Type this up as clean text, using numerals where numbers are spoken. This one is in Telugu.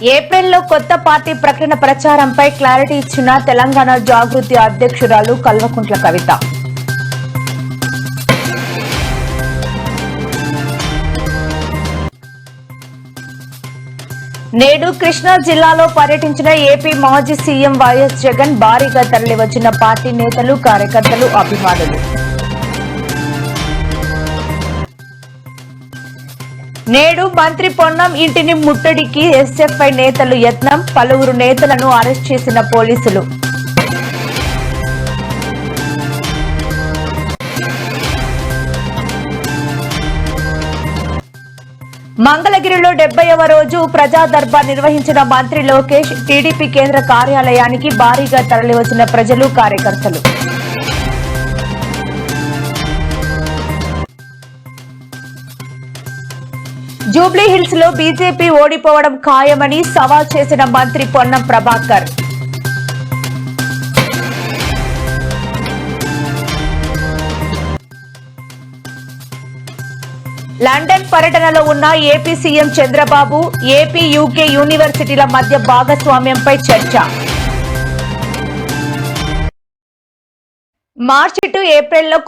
ఏప్రిల్లో కొత్త పార్టీ ప్రకటన ప్రచారంపై క్లారిటీ ఇచ్చిన తెలంగాణ జాగృతి అధ్యక్షురాలు కల్వకుంట్ల కవిత. నేడు కృష్ణా జిల్లాలో పర్యటించిన ఏపీ మాజీ సీఎం వైఎస్ జగన్. భారీగా తరలివచ్చిన పార్టీ నేతలు, కార్యకర్తలు, అభిమానులు. నేడు మంత్రి పొన్నం ఇంటిని ముట్టడికి ఎస్ఎఫ్ఐ నేతలు యత్నం. పలువురు నేతలను అరెస్ట్ చేసిన పోలీసులు. మంగళగిరిలో 70వ రోజు ప్రజా దర్బార్ నిర్వహించిన మంత్రి లోకేష్. టీడీపీ కేంద్ర కార్యాలయానికి భారీగా తరలివచ్చిన ప్రజలు, కార్యకర్తలు. జూబ్లీ హిల్స్ లో బీజేపీ ఓడిపోవడం ఖాయమని సవాల్ చేసిన మంత్రి పొన్నం ప్రభాకర్. లండన్ పర్యటనలో ఉన్న AP CM Chandrababu. AP, UK యూనివర్సిటీల మధ్య భాగస్వామ్యంపై చర్చ. మార్చి టు ఏప్రిల్లో